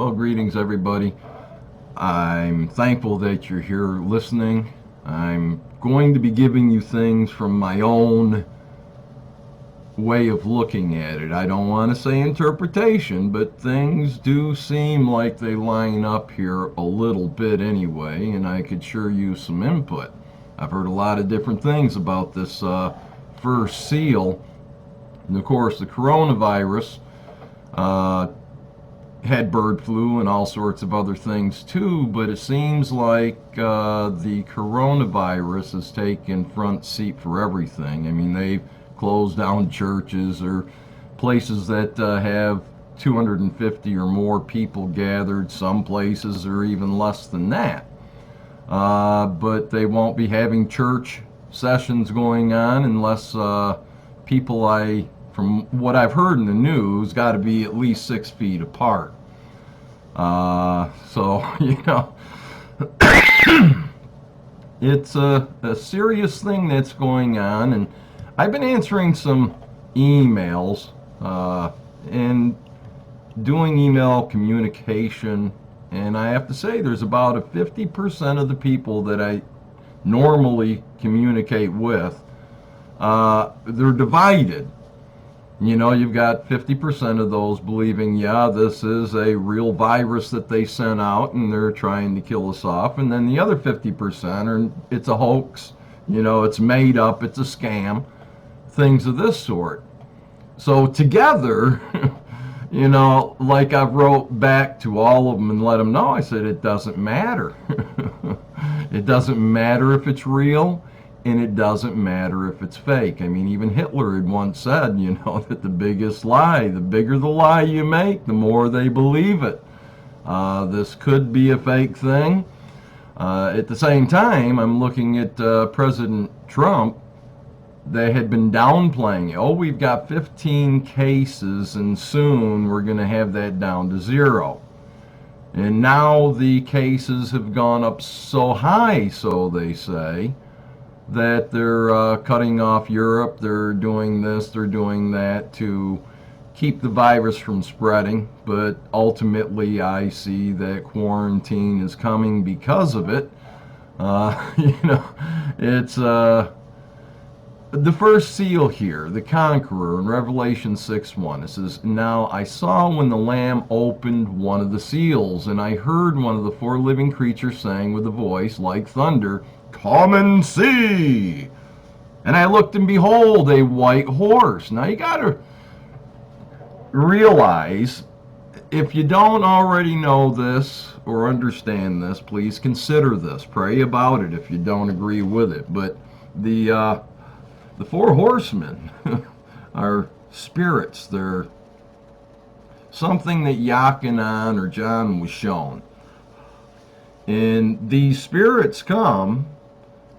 Well, greetings, everybody. I'm thankful that you're here listening. I'm going to be giving you things from my own way of looking at it. I don't want to say interpretation, but things do seem like they line up here a little bit anyway, and I could sure use some input. I've heard a lot of different things about this first seal. And of course, the coronavirus had bird flu and all sorts of other things too, but it seems like the coronavirus has taken front seat for everything. I mean, they've closed down churches or places that have 250 or more people gathered. Some places are even less than that. But they won't be having church sessions going on unless people, from what I've heard in the news, got to be at least 6 feet apart. So, it's a serious thing that's going on, and I've been answering some emails and doing email communication, and I have to say there's about a 50% of the people that I normally communicate with, they're divided. You've got 50% of those believing, yeah, this is a real virus that they sent out and they're trying to kill us off. And then the other 50% are, it's a hoax, it's made up, it's a scam, things of this sort. So together, like I've wrote back to all of them and let them know, I said, it doesn't matter. It doesn't matter if it's real. And it doesn't matter if it's fake. I mean, even Hitler had once said, that the biggest lie, the bigger the lie you make, the more they believe it. This could be a fake thing. At the same time, I'm looking at President Trump. They had been downplaying it. Oh, we've got 15 cases, and soon we're going to have that down to 0. And now the cases have gone up so high, so they say, that they're cutting off Europe, they're doing this, they're doing that to keep the virus from spreading. But ultimately, I see that quarantine is coming because of it. It's the first seal here, the conqueror, in Revelation 6:1. It says, "Now I saw when the Lamb opened one of the seals, and I heard one of the 4 living creatures saying with a voice like thunder, 'Come and see!' And I looked, and behold, a white horse." Now you got to realize, if you don't already know this or understand this, please consider this. Pray about it if you don't agree with it. But the 4 horsemen are spirits. They're something that Yachanan or John was shown. And these spirits come.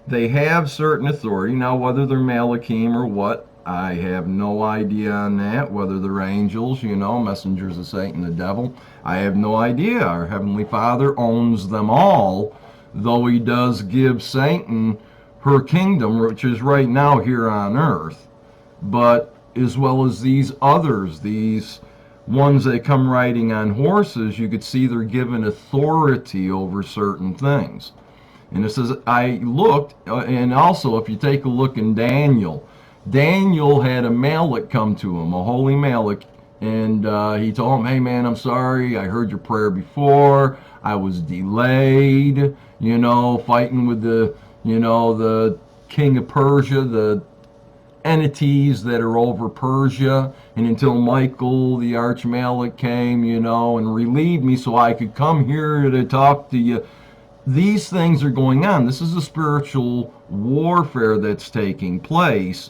They have certain authority. Now, whether they're Malachim or what, I have no idea on that. Whether they're angels, messengers of Satan, the devil, I have no idea. Our Heavenly Father owns them all, though He does give Satan her kingdom, which is right now here on earth. But as well as these others, these ones that come riding on horses, you could see they're given authority over certain things. And it says, I looked, and also if you take a look in Daniel, Daniel had a Malach come to him, a holy Malach, and he told him, "Hey man, I'm sorry, I heard your prayer before, I was delayed, fighting with the king of Persia, the entities that are over Persia, and until Michael, the Archmalach, came, and relieved me so I could come here to talk to you." These things are going on. This is a spiritual warfare that's taking place,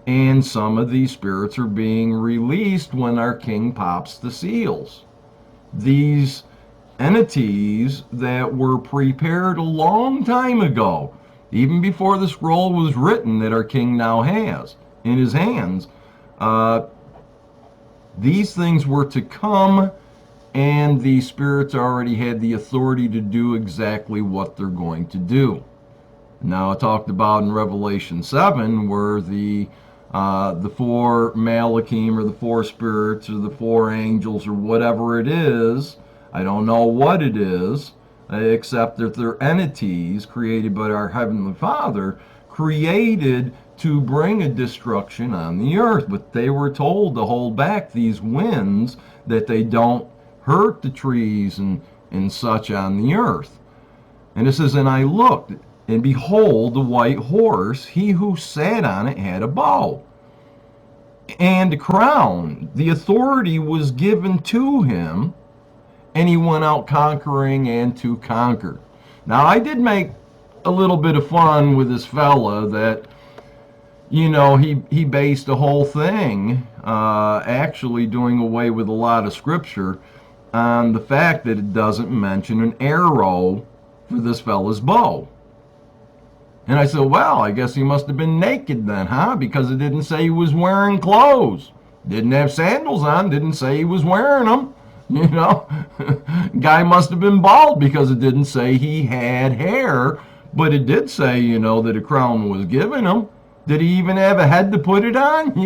and some of these spirits are being released when our king pops the seals. These entities that were prepared a long time ago, even before the scroll was written that our king now has in his hands, these things were to come, and the spirits already had the authority to do exactly what they're going to do. Now, I talked about in Revelation 7 where the 4 Malachim or the 4 spirits or the 4 angels or whatever it is I don't know what it is, except that they're entities created by our Heavenly Father, created to bring a destruction on the earth. But they were told to hold back these winds that they don't hurt the trees and such on the earth. And it says, and I looked, and behold, the white horse, he who sat on it had a bow and a crown. The authority was given to him, and he went out conquering and to conquer. Now, I did make a little bit of fun with this fella that, he based the whole thing, actually doing away with a lot of scripture, on the fact that it doesn't mention an arrow for this fella's bow. And I said, well, I guess he must have been naked then, huh? Because it didn't say he was wearing clothes. Didn't have sandals on, didn't say he was wearing them. Guy must have been bald because it didn't say he had hair, but it did say, that a crown was given him. Did he even have a head to put it on? He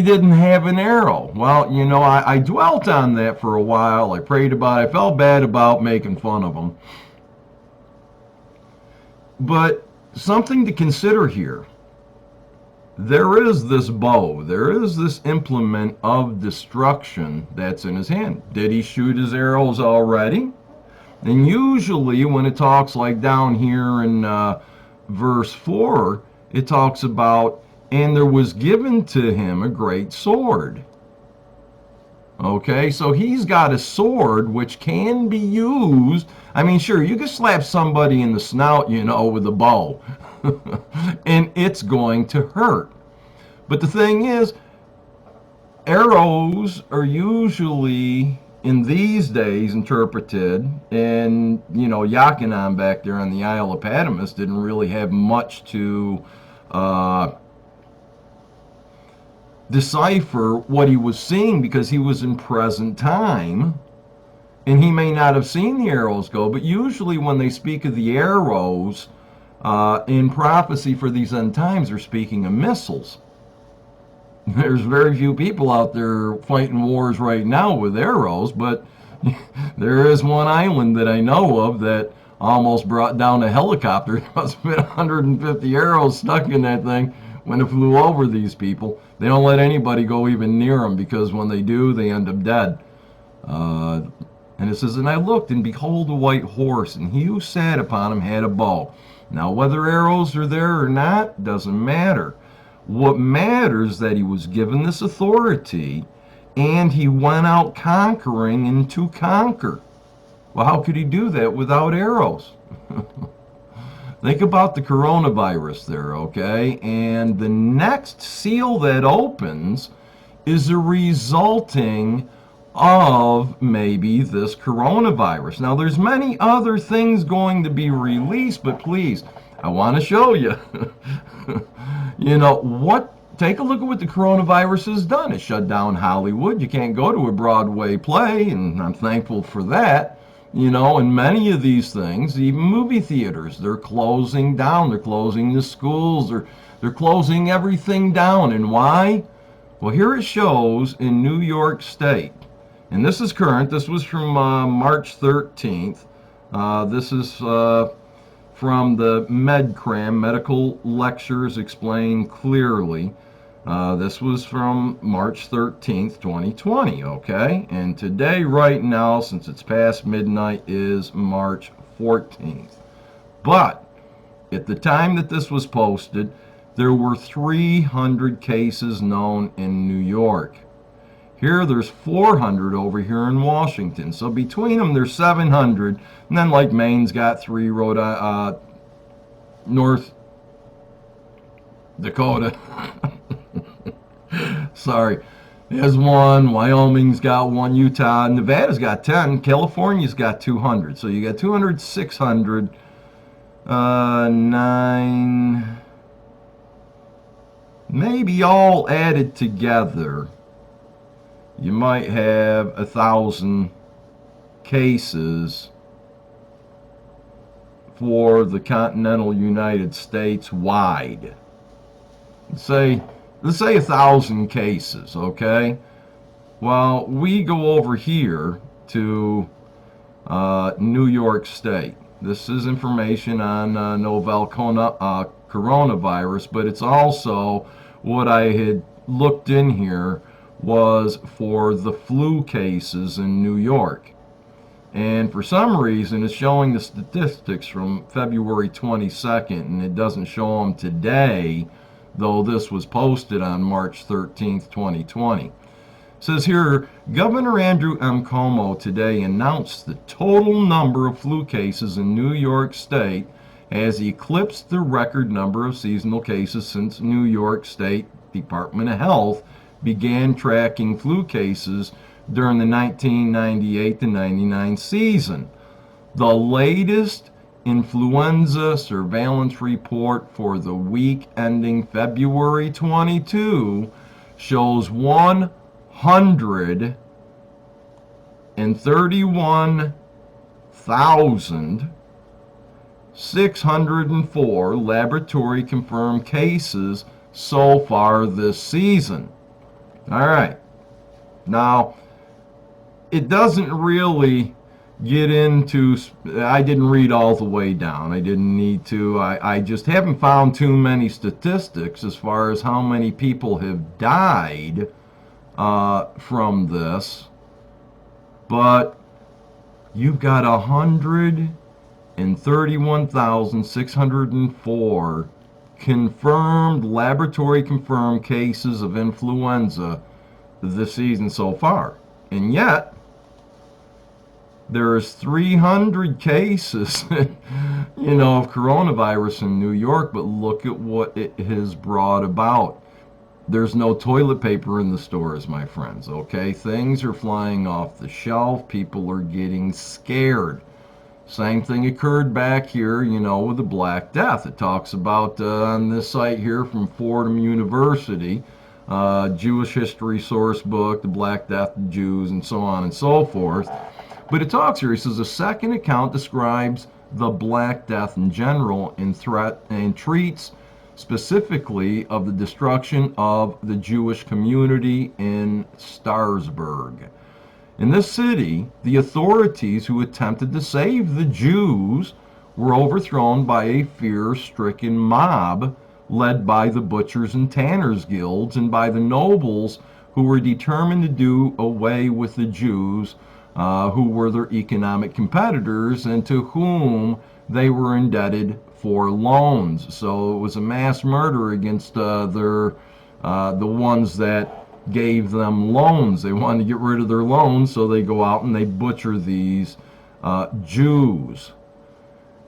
didn't have an arrow. Well, I dwelt on that for a while. I prayed about it. I felt bad about making fun of him. But something to consider here. There is this bow, there is this implement of destruction that's in his hand. Did he shoot his arrows already? And usually when it talks like down here in verse 4, it talks about, and there was given to him a great sword. Okay, so he's got a sword which can be used. I mean, sure, you can slap somebody in the snout, with a bow, and it's going to hurt. But the thing is, arrows are usually, in these days, interpreted, and, Yakinan back there on the Isle of Patmos didn't really have much to decipher what he was seeing because he was in present time, and he may not have seen the arrows go. But usually when they speak of the arrows in prophecy for these end times, they're speaking of missiles. There's very few people out there fighting wars right now with arrows, but there is one island that I know of that almost brought down a helicopter. There must have been 150 arrows stuck in that thing when it flew over these people. They don't let anybody go even near them, because when they do, they end up dead. And it says, and I looked, and behold, a white horse, and he who sat upon him had a bow. Now, whether arrows are there or not doesn't matter. What matters is that he was given this authority, and he went out conquering and to conquer. Well, how could he do that without arrows? Think about the coronavirus there, okay? And the next seal that opens is a resulting of maybe this coronavirus. Now, there's many other things going to be released, but please, I want to show you. Take a look at what the coronavirus has done. It shut down Hollywood. You can't go to a Broadway play, and I'm thankful for that. And many of these things, even movie theaters, they're closing down. They're closing the schools. They're closing everything down. And why? Well, here it shows in New York State. And this is current. This was from March 13th. This is from the MedCram, Medical Lectures Explained Clearly. This was from March 13th, 2020, okay? And today, right now, since it's past midnight, is March 14th. But at the time that this was posted, there were 300 cases known in New York. Here, there's 400 over here in Washington. So between them, there's 700. And then, like, Maine's got 3, North Dakota. Sorry. There's 1. Wyoming's got 1. Utah. Nevada's got 10. California's got 200. So you got 200, 600, 9, maybe all added together. You might have 1,000 cases for the continental United States wide. Let's say 1,000 cases, okay? Well, we go over here to New York State. This is information on novel coronavirus, but it's also what I had looked in here was for the flu cases in New York. And for some reason, it's showing the statistics from February 22nd, and it doesn't show them today, though this was posted on March 13th, 2020. It says here, Governor Andrew M. Cuomo today announced the total number of flu cases in New York State has eclipsed the record number of seasonal cases since New York State Department of Health began tracking flu cases during the 1998 to 99 season. The latest influenza surveillance report for the week ending February 22 shows 131,604 laboratory confirmed cases so far this season. All right. Now, it doesn't really get into, I didn't read all the way down. I didn't need to. I just haven't found too many statistics as far as how many people have died from this. But you've got 131,604 confirmed, laboratory confirmed cases of influenza this season so far. And yet, there's 300 cases, of coronavirus in New York, but look at what it has brought about. There's no toilet paper in the stores, my friends, okay? Things are flying off the shelf. People are getting scared. Same thing occurred back here, with the Black Death. It talks about on this site here from Fordham University, Jewish history source book, the Black Death of Jews, and so on and so forth. But it talks here, he says, a second account describes the Black Death in general and treats specifically of the destruction of the Jewish community in Starsburg. In this city, the authorities who attempted to save the Jews were overthrown by a fear-stricken mob led by the butchers and tanners guilds and by the nobles who were determined to do away with the Jews, who were their economic competitors and to whom they were indebted for loans. So it was a mass murder against the ones that gave them loans. They wanted to get rid of their loans, so they go out and they butcher these Jews.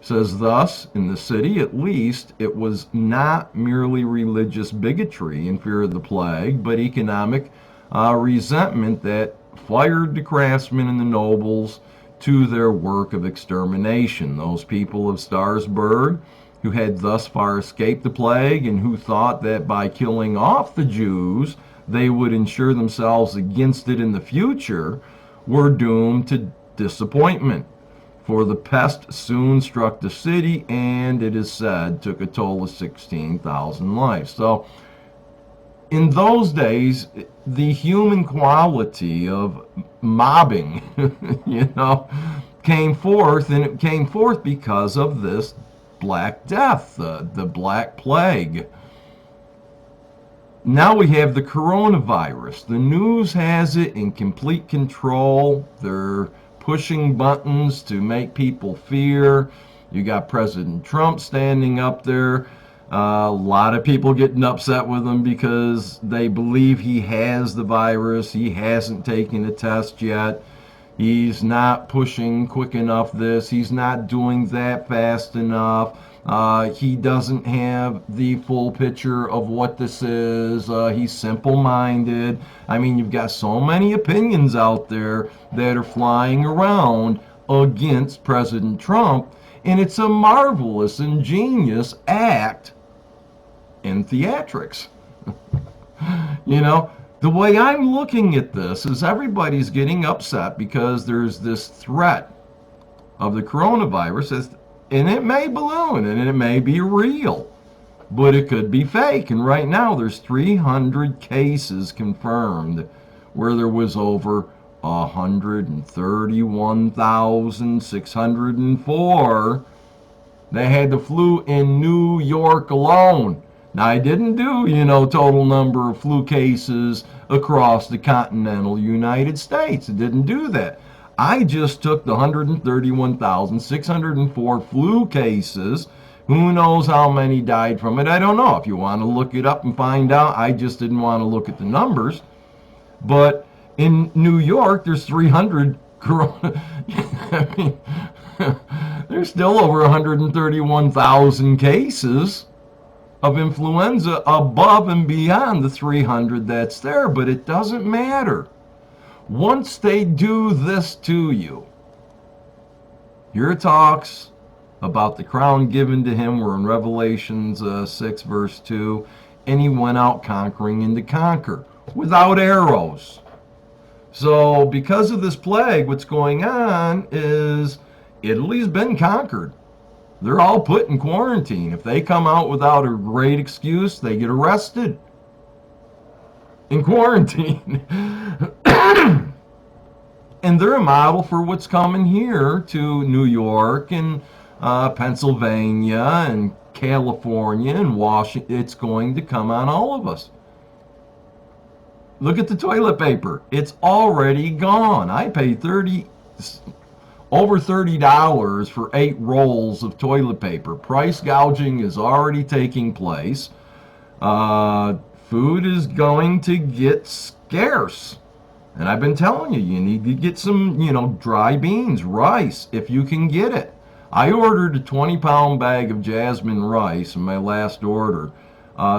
It says thus, in the city at least, it was not merely religious bigotry in fear of the plague, but economic resentment that fired the craftsmen and the nobles to their work of extermination. Those people of Starsburg who had thus far escaped the plague and who thought that by killing off the Jews they would insure themselves against it in the future were doomed to disappointment. For the pest soon struck the city and, it is said, took a toll of 16,000 lives. So in those days, the human quality of mobbing, came forth, and it came forth because of this Black Death, the Black Plague. Now we have the coronavirus. The news has it in complete control. They're pushing buttons to make people fear. You got President Trump standing up there. A lot of people getting upset with him because they believe he has the virus. He hasn't taken a test yet. He's not pushing quick enough this. He's not doing that fast enough. He doesn't have the full picture of what this is. He's simple-minded. I mean, you've got so many opinions out there that are flying around against President Trump, and it's a marvelous, ingenious act in theatrics. The way I'm looking at this is everybody's getting upset because there's this threat of the coronavirus, and it may balloon and it may be real, but it could be fake. And right now there's 300 cases confirmed where there was over 131,604 that had the flu in New York alone. Now, I didn't do, total number of flu cases across the continental United States. I didn't do that. I just took the 131,604 flu cases. Who knows how many died from it? I don't know. If you want to look it up and find out, I just didn't want to look at the numbers. But in New York, there's 300 corona. I mean, there's still over 131,000 cases of influenza above and beyond the 300 that's there, but it doesn't matter. Once they do this to you, your talks about the crown given to him were in Revelations 6 verse 2, and he went out conquering and to conquer without arrows. So because of this plague, what's going on is Italy's been conquered. They're all put in quarantine. If they come out without a great excuse, they get arrested in quarantine. And they're a model for what's coming here to New York and Pennsylvania and California and Washington. It's going to come on all of us. Look at the toilet paper. It's already gone. I paid over $30 for 8 rolls of toilet paper. Price gouging is already taking place. Food is going to get scarce. And I've been telling you, you need to get some, dry beans, rice, if you can get it. I ordered a 20-pound bag of jasmine rice in my last order.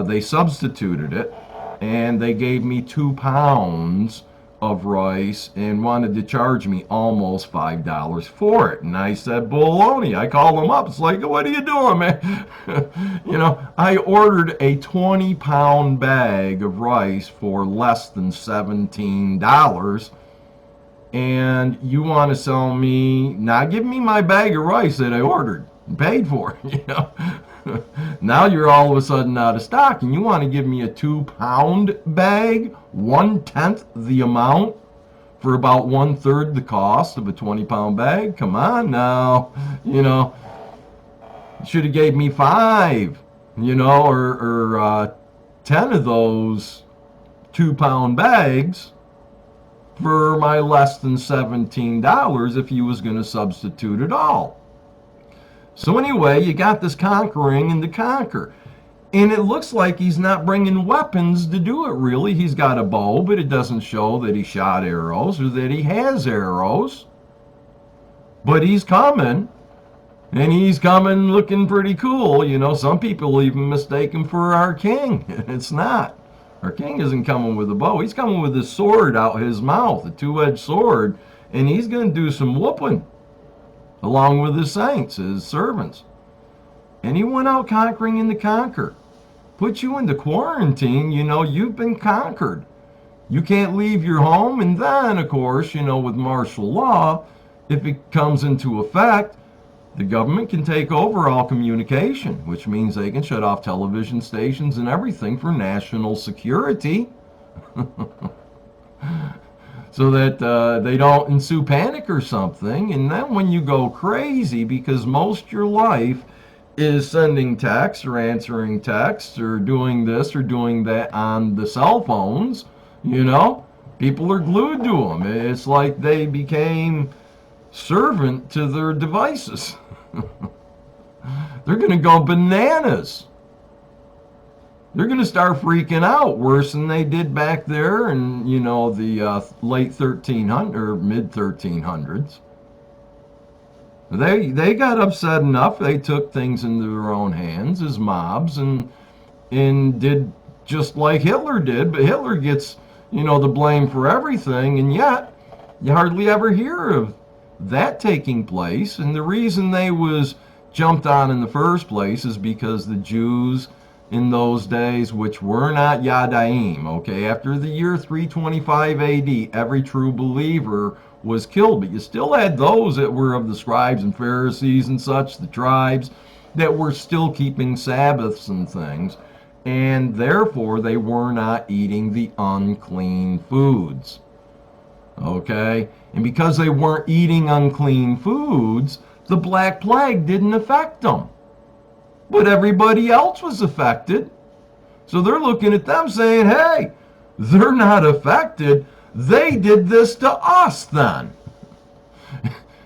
They substituted it, and they gave me 2 pounds of rice and wanted to charge me almost $5 for it. And I said, baloney. I called them up. It's like, what are you doing, man? I ordered a 20-pound bag of rice for less than $17. And you want to sell me, now give me my bag of rice that I ordered and paid for, Now you're all of a sudden out of stock, and you want to give me a 2-pound bag, 1/10 the amount, for about 1/3 the cost of a 20-pound bag? Come on now, should have gave me 5, or 10 of those 2-pound bags for my less than $17 if you was going to substitute it all. So anyway, you got this conquering and to conquer. And it looks like he's not bringing weapons to do it, really. He's got a bow, but it doesn't show that he shot arrows or that he has arrows. But he's coming. And he's coming looking pretty cool. Some people even mistake him for our king. It's not. Our king isn't coming with a bow. He's coming with his sword out his mouth, a 2-edged sword. And he's going to do some whooping, along with his saints, his servants. And he went out conquering and to conquer. Put you into quarantine, you've been conquered. You can't leave your home. And then, of course, with martial law, if it comes into effect, the government can take over all communication, which means they can shut off television stations and everything for national security. So that they don't ensue panic or something. And then when you go crazy, because most of your life is sending texts or answering texts or doing this or doing that on the cell phones, people are glued to them. It's like they became servant to their devices. They're going to go bananas. They're going to start freaking out worse than they did back there in, the late 1300s or mid 1300s. They got upset enough. They took things into their own hands as mobs and did just like Hitler did. But Hitler gets, the blame for everything, and yet you hardly ever hear of that taking place. And the reason they was jumped on in the first place is because the Jews in those days, which were not Yadaim, okay, after the year 325 AD, every true believer was killed. But you still had those that were of the scribes and Pharisees and such, the tribes, that were still keeping Sabbaths and things, and therefore they were not eating the unclean foods. Okay? And because they weren't eating unclean foods, the Black Plague didn't affect them. But everybody else was affected. So they're looking at them saying, hey, they're not affected. They did this to us then.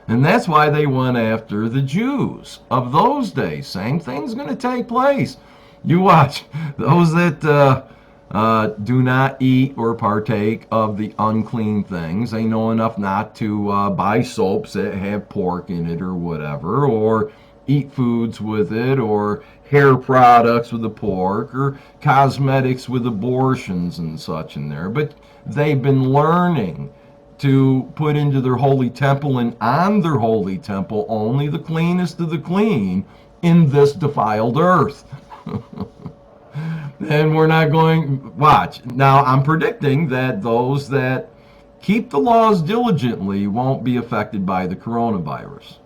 And that's why they went after the Jews of those days. Same thing's going to take place. You watch those that do not eat or partake of the unclean things. They know enough not to buy soaps that have pork in it or whatever, or eat foods with it, or hair products with the pork, or cosmetics with abortions and such in there. But they've been learning to put into their holy temple and on their holy temple only the cleanest of the clean in this defiled earth. And we're not going, watch. Now, I'm predicting that those that keep the laws diligently won't be affected by the coronavirus.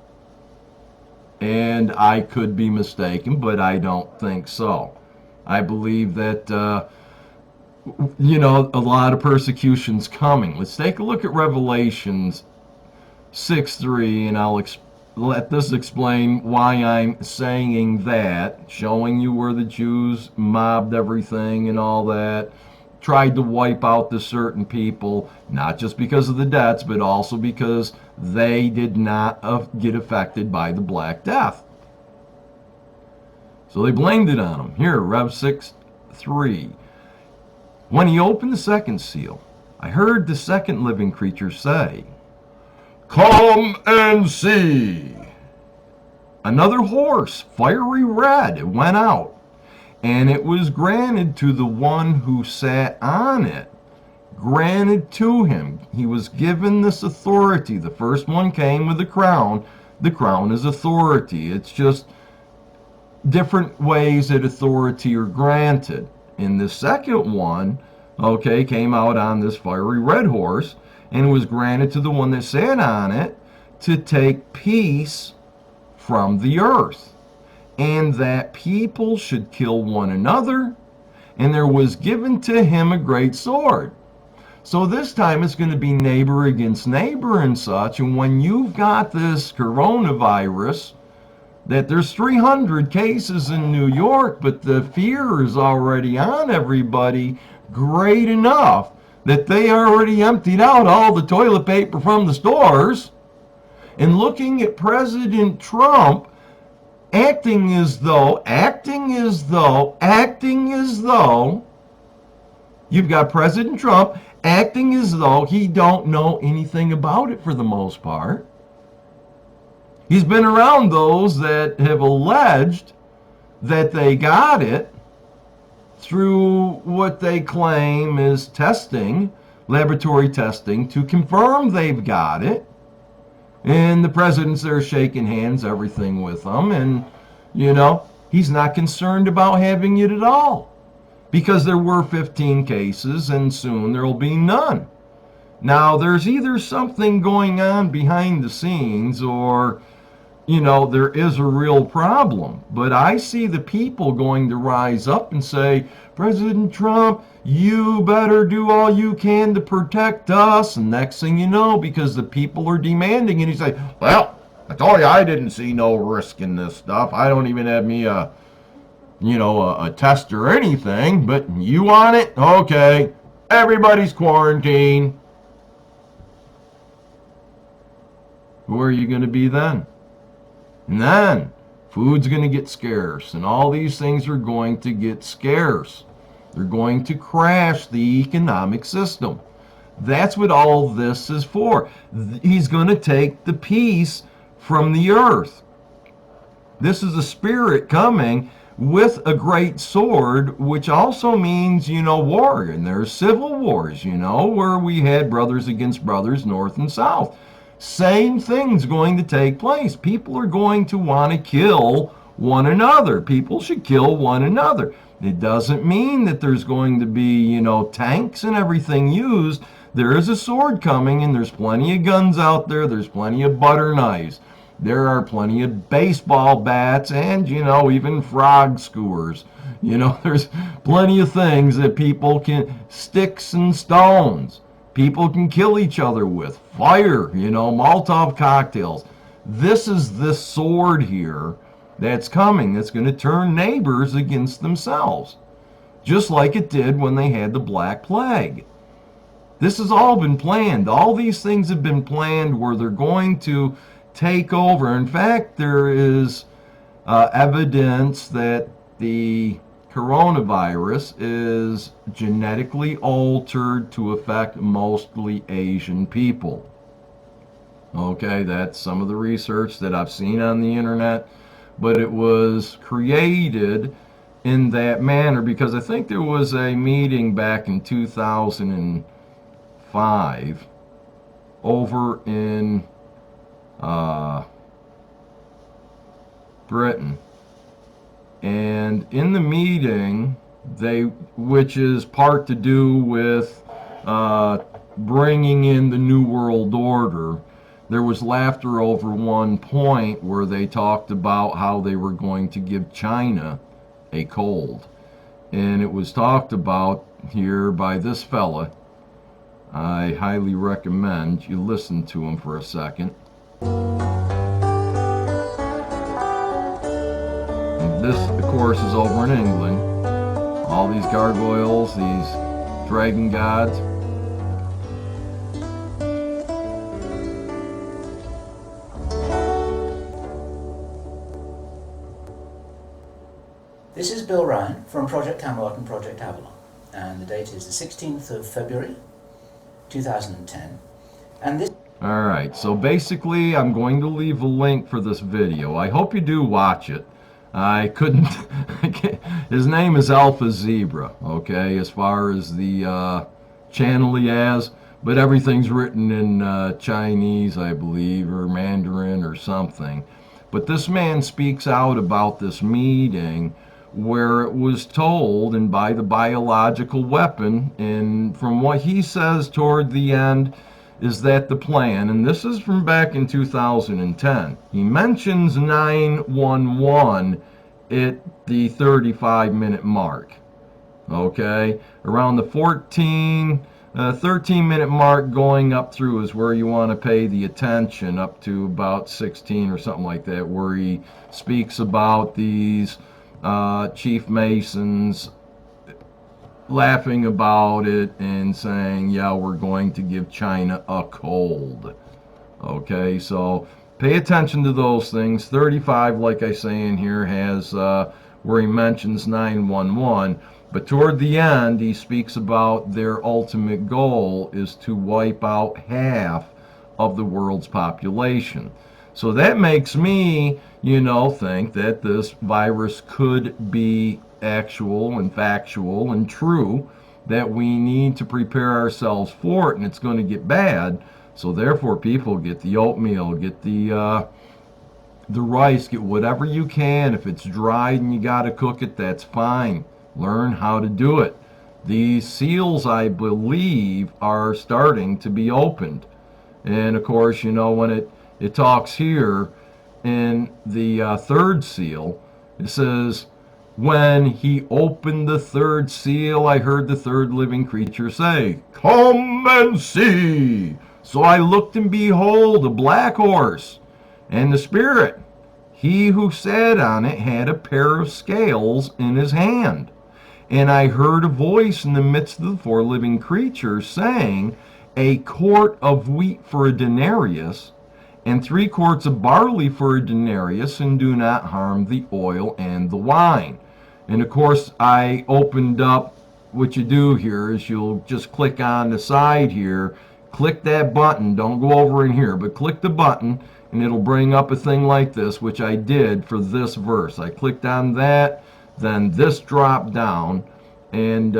And I could be mistaken, but I don't think so. I believe that a lot of persecution's coming. Let's take a look at Revelations 6:3, and I'll let this explain why I'm saying that, showing you where the Jews mobbed everything and all that, tried to wipe out the certain people, not just because of the debts, but also because they did not get affected by the Black Death. So they blamed it on them. Here, Rev 6:3. When he opened the second seal, I heard the second living creature say, "Come and see." Another horse, fiery red, went out, and it was granted to the one who sat on it. Granted to him. He was given this authority. The first one came with the crown. The crown is authority. It's just different ways that authority are granted. In the second one, came out on this fiery red horse, and it was granted to the one that sat on it to take peace from the earth, and that people should kill one another, and there was given to him a great sword. So this time it's going to be neighbor against neighbor and such, and when you've got this coronavirus, that there's 300 cases in New York, but the fear is already on everybody great enough that they already emptied out all the toilet paper from the stores. And looking at President Trump acting as though you've got President Trump acting as though he don't know anything about it for the most part. He's been around those that have alleged that they got it through what they claim is testing, laboratory testing, to confirm they've got it. And the president's there shaking hands, everything with them. And, he's not concerned about having it at all. Because there were 15 cases, and soon there will be none. Now, there's either something going on behind the scenes, or there is a real problem. But I see the people going to rise up and say, President Trump, you better do all you can to protect us. And next thing you know, because the people are demanding, and you say, well, I told you I didn't see no risk in this stuff. I don't even have me a test or anything, but you want it? Okay. Everybody's quarantined. Who are you going to be then? And then food's going to get scarce, and all these things are going to get scarce. They're going to crash the economic system. That's what all this is for. He's going to take the peace from the earth. This is a spirit coming with a great sword, which also means, war. And there's civil wars, where we had brothers against brothers, north and south. Same thing's going to take place. People are going to want to kill one another. People should kill one another. It doesn't mean that there's going to be, tanks and everything used. There is a sword coming, and there's plenty of guns out there. There's plenty of butter knives. There are plenty of baseball bats and, even frog skewers. There's plenty of things that people can, sticks and stones. people can kill each other with. Fire, Molotov cocktails. This is this sword here that's coming that's going to turn neighbors against themselves, just like it did when they had the Black Plague. This has all been planned. All these things have been planned where they're going to take over. In fact, there is evidence that the coronavirus is genetically altered to affect mostly Asian people. Okay, that's some of the research that I've seen on the internet, but it was created in that manner because I think there was a meeting back in 2005 over in Britain, and in the meeting, which is part to do with bringing in the New World Order, there was laughter over one point where they talked about how they were going to give China a cold. And it was talked about here by this fella. I highly recommend you listen to him for a second. And this, of course, is over in England. All these gargoyles, these dragon gods. This is Bill Ryan from Project Camelot and Project Avalon, and the date is the 16th of February 2010, and this... Alright, so basically I'm going to leave a link for this video. I hope you do watch it. I couldn't... His name is Alpha Zebra, okay, as far as the channel he has, but everything's written in Chinese, I believe, or Mandarin or something. But this man speaks out about this meeting where it was told, and by the biological weapon, and from what he says toward the end, is that the plan, and this is from back in 2010, he mentions 911 at the 35-minute mark, okay? Around the 13-minute mark going up through is where you want to pay the attention, up to about 16 or something like that, where he speaks about these Chief Masons laughing about it and saying, yeah, we're going to give China a cold. Okay, so pay attention to those things. 35, like I say in here, has where he mentions 911, but toward the end he speaks about their ultimate goal is to wipe out half of the world's population. So that makes me, think that this virus could be actual and factual and true, that we need to prepare ourselves for it, and it's going to get bad. So therefore, people, get the oatmeal, get the rice, get whatever you can. If it's dried and you got to cook it, that's fine. Learn how to do it. These seals, I believe, are starting to be opened. And of course, when it talks here in the third seal, it says, when he opened the third seal, I heard the third living creature say, come and see. So I looked, and behold, a black horse, and the spirit, he who sat on it, had a pair of scales in his hand. And I heard a voice in the midst of the four living creatures saying, a quart of wheat for a denarius, and 3 quarts of barley for a denarius, and do not harm the oil and the wine. And of course, I opened up, what you do here is you'll just click on the side here, click that button, don't go over in here, but click the button, and it'll bring up a thing like this, which I did for this verse. I clicked on that, then this dropped down, and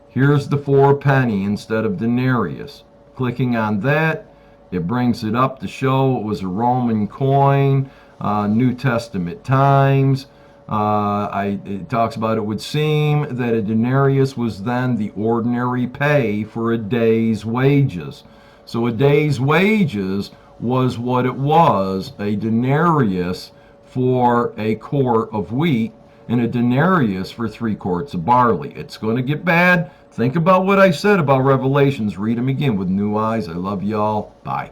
here's the 4 penny instead of denarius. Clicking on that, it brings it up to show it was a Roman coin, New Testament times. It talks about, it would seem that a denarius was then the ordinary pay for a day's wages. So a day's wages was what it was, a denarius for a quart of wheat, and a denarius for 3 quarts of barley. It's going to get bad. Think about what I said about Revelations. Read them again with new eyes. I love y'all. Bye.